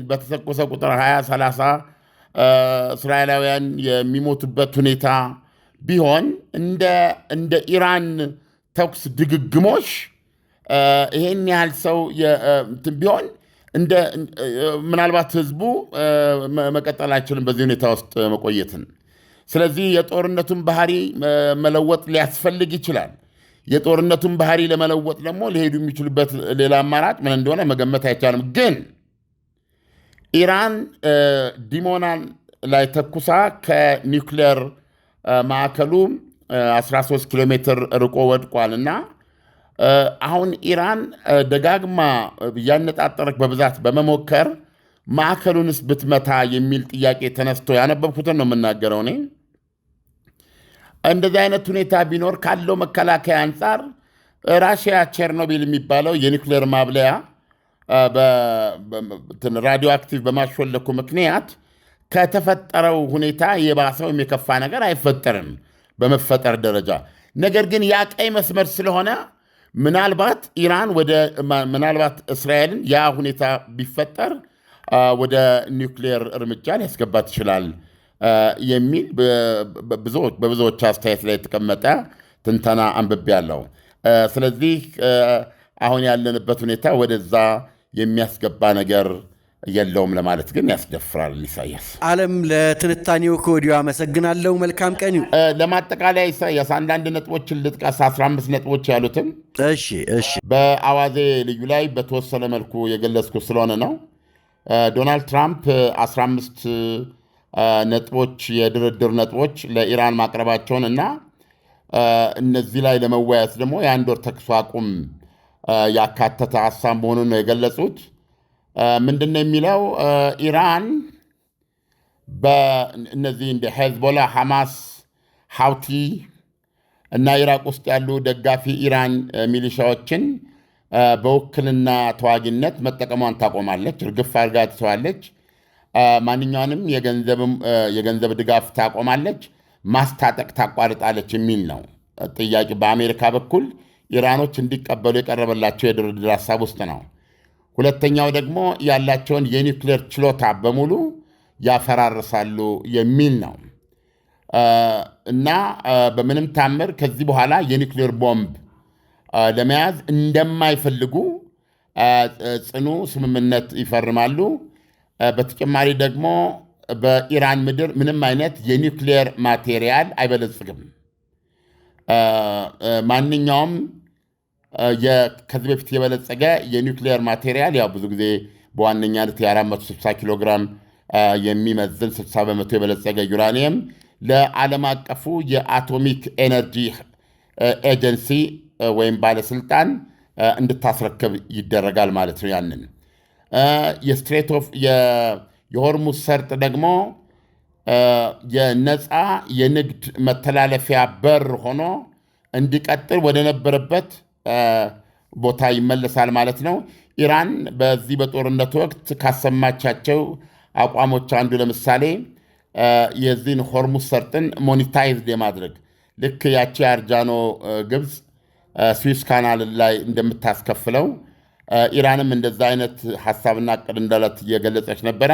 በተተኮሰ ቁጥር 20-30 እስራኤላውያን የሚሞቱበት ሁኔታ ቢሆን እንደ ኢራን ተኩስ ድግግሞሽ ይሄን ያህል ሰው ቢሆን ምናልባት ህዝቡ መቀጠል አይችልም በዚህ ሁኔታ ውስጥ መቆየትን። ስለዚህ የጦርነቱን ባህሪ መለወጥ ሊያስፈልግ ይችላል። የጦርነቱን ባህሪ ለመለወጥ ደግሞ ሊሄዱ የሚችሉበት ሌላ አማራጭ ምን እንደሆነ መገመት አይቻልም። ግን ኢራን ዲሞናን ላይ ተኩሳ ከኒውክሌር ማዕከሉ 13 ኪሎ ሜትር ርቆ ወድቋልና አሁን ኢራን ደጋግማ እያነጣጠረች በብዛት በመሞከር ማዕከሉንስ ብትመታ የሚል ጥያቄ ተነስቶ ያነበብኩትን ነው የምናገረው እኔ። እንደዚህ አይነት ሁኔታ ቢኖር ካለው መከላከያ አንጻር ራሽያ ቼርኖቢል የሚባለው የኒውክሌር ማብለያ ራዲዮ አክቲቭ በማሾለኩ ምክንያት ከተፈጠረው ሁኔታ የባሰው የከፋ ነገር አይፈጠርም በመፈጠር ደረጃ። ነገር ግን ያ ቀይ መስመር ስለሆነ ምናልባት ኢራን ምናልባት እስራኤልን ያ ሁኔታ ቢፈጠር ወደ ኒውክሌር እርምጃ ሊያስገባት ይችላል የሚል በብዙዎች አስተያየት ላይ የተቀመጠ ትንተና አንብቤያለሁ። ስለዚህ አሁን ያለንበት ሁኔታ ወደዛ የሚያስገባ ነገር የለውም ለማለት ግን ያስደፍራል። ኢሳያስ አለም፣ ለትንታኔው ከወዲሁ አመሰግናለሁ። መልካም ቀን። ለማጠቃለያ ኢሳያስ አንዳንድ ነጥቦችን ልጥቀስ፣ 15 ነጥቦች ያሉትን። እሺ። በአዋዜ ልዩ ላይ በተወሰነ መልኩ የገለጽኩ ስለሆነ ነው። ዶናልድ ትራምፕ 15 ነጥቦች፣ የድርድር ነጥቦች ለኢራን ማቅረባቸውን እና እነዚህ ላይ ለመወያየት ደግሞ የአንድ ወር ተኩስ አቁም ያካተተ ሀሳብ መሆኑን ነው የገለጹት። ምንድነው የሚለው? ኢራን በእነዚህ እንደ ሄዝቦላ፣ ሐማስ፣ ሐውቲ እና ኢራቅ ውስጥ ያሉ ደጋፊ ኢራን ሚሊሻዎችን በውክልና ተዋጊነት መጠቀሟን ታቆማለች፣ እርግፍ አድርጋ ትተዋለች። ማንኛውንም የገንዘብ ድጋፍ ታቆማለች፣ ማስታጠቅ ታቋርጣለች የሚል ነው ጥያቄ በአሜሪካ በኩል ኢራኖች እንዲቀበሉ የቀረበላቸው የድርድር ሀሳብ ውስጥ ነው። ሁለተኛው ደግሞ ያላቸውን የኒውክሌር ችሎታ በሙሉ ያፈራርሳሉ የሚል ነው እና በምንም ታምር ከዚህ በኋላ የኒውክሌር ቦምብ ለመያዝ እንደማይፈልጉ ጽኑ ስምምነት ይፈርማሉ። በተጨማሪ ደግሞ በኢራን ምድር ምንም አይነት የኒውክሌር ማቴሪያል አይበለጽግም። ማንኛውም ከዚህ በፊት የበለጸገ የኒውክሌር ማቴሪያል ያው ብዙ ጊዜ በዋነኛነት የ460 ኪሎ ግራም የሚመዝን 60 በመቶ የበለጸገ ዩራኒየም ለዓለም አቀፉ የአቶሚክ ኤነርጂ ኤጀንሲ ወይም ባለስልጣን እንድታስረክብ ይደረጋል ማለት ነው። ያንን የስትሬት ኦፍ የሆርሙዝ ሰርጥ ደግሞ የነፃ የንግድ መተላለፊያ በር ሆኖ እንዲቀጥል ወደ ነበረበት ቦታ ይመለሳል ማለት ነው። ኢራን በዚህ በጦርነቱ ወቅት ካሰማቻቸው አቋሞች አንዱ ለምሳሌ የዚህን ሆርሙዝ ሰርጥን ሞኒታይዝድ የማድረግ ልክ ያቺ አርጃኖ ግብፅ ስዊስ ካናል ላይ እንደምታስከፍለው ኢራንም እንደዛ አይነት ሐሳብና ዕቅድ እንዳላት እየገለጸች ነበረ።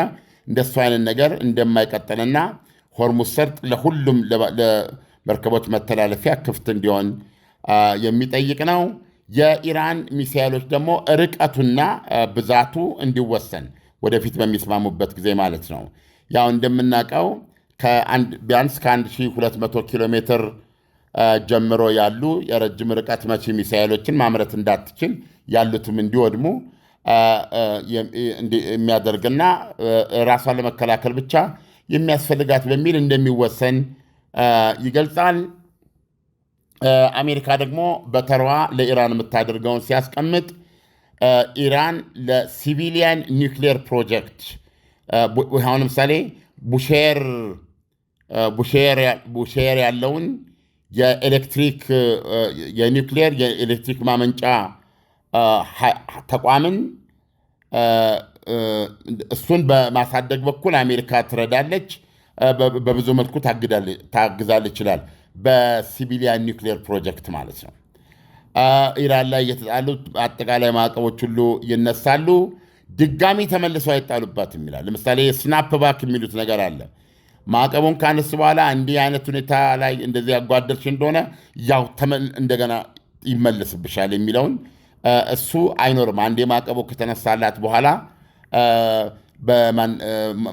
እንደሱ አይነት ነገር እንደማይቀጥልና ሆርሙዝ ሰርጥ ለሁሉም ለመርከቦች መተላለፊያ ክፍት እንዲሆን የሚጠይቅ ነው። የኢራን ሚሳኤሎች ደግሞ ርቀቱና ብዛቱ እንዲወሰን ወደፊት በሚስማሙበት ጊዜ ማለት ነው። ያው እንደምናውቀው ቢያንስ ከ1200 ኪሎ ሜትር ጀምሮ ያሉ የረጅም ርቀት መቺ ሚሳኤሎችን ማምረት እንዳትችል ያሉትም እንዲወድሙ የሚያደርግና ራሷን ለመከላከል ብቻ የሚያስፈልጋት በሚል እንደሚወሰን ይገልጻል። አሜሪካ ደግሞ በተሯ ለኢራን የምታደርገውን ሲያስቀምጥ ኢራን ለሲቪሊያን ኒውክሌር ፕሮጀክት አሁን ለምሳሌ ቡሼር ያለውን የኤሌክትሪክ የኒውክሌር የኤሌክትሪክ ማመንጫ ተቋምን እሱን በማሳደግ በኩል አሜሪካ ትረዳለች፣ በብዙ መልኩ ታግዛለች ይችላል። በሲቪሊያን ኒውክሌር ፕሮጀክት ማለት ነው። ኢራን ላይ የተጣሉት አጠቃላይ ማዕቀቦች ሁሉ ይነሳሉ፣ ድጋሚ ተመልሰው አይጣሉባትም ይላል። ለምሳሌ ስናፕ ባክ የሚሉት ነገር አለ። ማዕቀቡን ካነሱ በኋላ እንዲህ አይነት ሁኔታ ላይ እንደዚህ ያጓደልሽ እንደሆነ ያው እንደገና ይመለስብሻል የሚለውን እሱ አይኖርም። አንዴ ማዕቀቡ ከተነሳላት በኋላ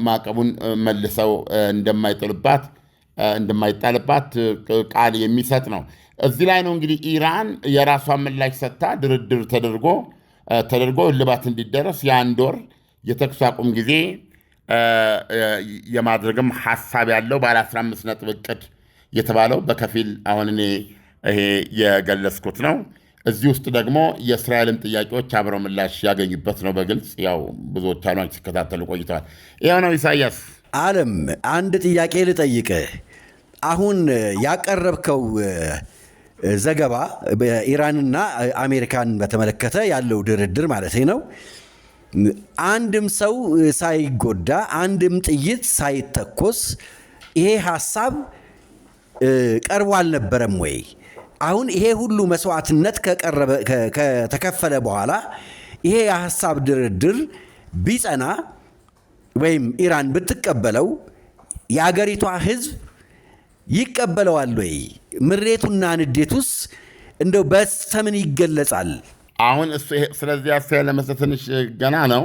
ማዕቀቡን መልሰው እንደማይጣልባት ቃል የሚሰጥ ነው። እዚህ ላይ ነው እንግዲህ ኢራን የራሷን ምላሽ ሰጥታ ድርድር ተደርጎ እልባት እንዲደረስ የአንድ ወር የተኩስ አቁም ጊዜ የማድረግም ሐሳብ ያለው ባለ 15 ነጥብ ዕቅድ የተባለው በከፊል አሁን እኔ ይሄ የገለጽኩት ነው። እዚህ ውስጥ ደግሞ የእስራኤልን ጥያቄዎች አብረው ምላሽ ያገኙበት ነው። በግልጽ ያው ብዙዎች አሏን ሲከታተሉ ቆይተዋል። ይኸው ነው። ኢሳያስ አለም፣ አንድ ጥያቄ ልጠይቅህ። አሁን ያቀረብከው ዘገባ በኢራንና አሜሪካን በተመለከተ ያለው ድርድር ማለት ነው፣ አንድም ሰው ሳይጎዳ አንድም ጥይት ሳይተኮስ ይሄ ሐሳብ ቀርቦ አልነበረም ወይ? አሁን ይሄ ሁሉ መስዋዕትነት ከተከፈለ በኋላ ይሄ የሐሳብ ድርድር ቢጸና ወይም ኢራን ብትቀበለው የአገሪቷ ሕዝብ ይቀበለዋል ወይ? ምሬቱና ንዴቱስ እንደው በስተምን ይገለጻል? አሁን ስለዚህ አስተያየት ለመስጠት ትንሽ ገና ነው።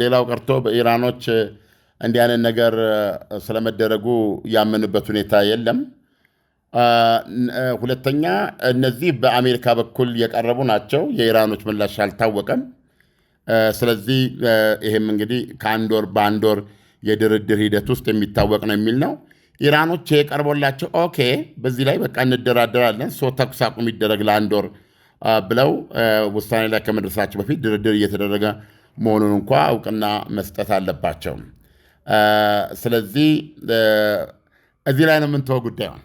ሌላው ቀርቶ በኢራኖች እንዲህ አይነት ነገር ስለመደረጉ ያመኑበት ሁኔታ የለም። ሁለተኛ እነዚህ በአሜሪካ በኩል የቀረቡ ናቸው። የኢራኖች ምላሽ አልታወቀም። ስለዚህ ይህም እንግዲህ በአንድ ወር የድርድር ሂደት ውስጥ የሚታወቅ ነው የሚል ነው። ኢራኖች የቀርቦላቸው ኦኬ፣ በዚህ ላይ በቃ እንደራደራለን፣ ተኩስ አቁም ይደረግ ለአንድ ወር ብለው ውሳኔ ላይ ከመድረሳቸው በፊት ድርድር እየተደረገ መሆኑን እንኳ እውቅና መስጠት አለባቸው። ስለዚህ እዚህ ላይ ነው የምንተወው ጉዳዩን።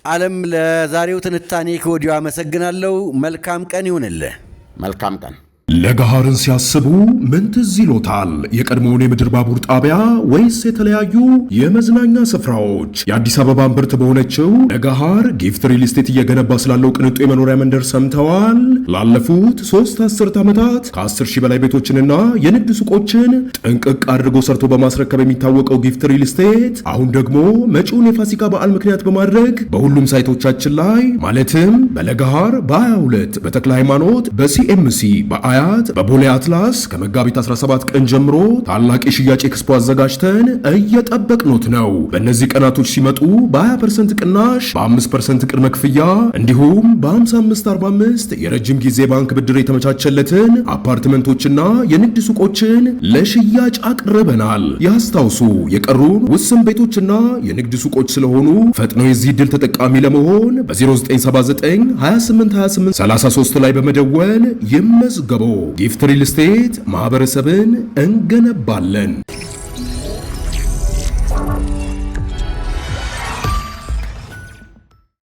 አለም፣ ለዛሬው ትንታኔ ከወዲሁ አመሰግናለሁ። መልካም ቀን ይሁንልህ። መልካም ቀን። ለገሃርን ሲያስቡ ምን ትዝ ይሎታል? የቀድሞውን የምድር ባቡር ጣቢያ ወይስ የተለያዩ የመዝናኛ ስፍራዎች? የአዲስ አበባ እምብርት በሆነችው ለገሃር ጊፍት ሪል ስቴት እየገነባ ስላለው ቅንጡ የመኖሪያ መንደር ሰምተዋል? ላለፉት 3 አስርት ዓመታት ከ10 ሺህ በላይ ቤቶችንና የንግድ ሱቆችን ጥንቅቅ አድርጎ ሰርቶ በማስረከብ የሚታወቀው ጊፍት ሪል ስቴት አሁን ደግሞ መጪውን የፋሲካ በዓል ምክንያት በማድረግ በሁሉም ሳይቶቻችን ላይ ማለትም በለገሃር በ22 በተክለ ሃይማኖት በሲኤምሲ በአያት በቦሌ አትላስ ከመጋቢት 17 ቀን ጀምሮ ታላቅ የሽያጭ ኤክስፖ አዘጋጅተን እየጠበቅኖት ነው። በእነዚህ ቀናቶች ሲመጡ በ20% ቅናሽ፣ በ5% ቅድመ ክፍያ እንዲሁም በ55/45 የረጅም ጊዜ ባንክ ብድር የተመቻቸለትን አፓርትመንቶችና የንግድ ሱቆችን ለሽያጭ አቅርበናል። ያስታውሱ፣ የቀሩን ውስን ቤቶችና የንግድ ሱቆች ስለሆኑ ፈጥነው የዚህ ዕድል ተጠቃሚ ለመሆን በ0979 2828 33 ላይ በመደወል ይመዝገቡ። ይቆጠቡ። ጊፍት ሪል ስቴት ማህበረሰብን እንገነባለን።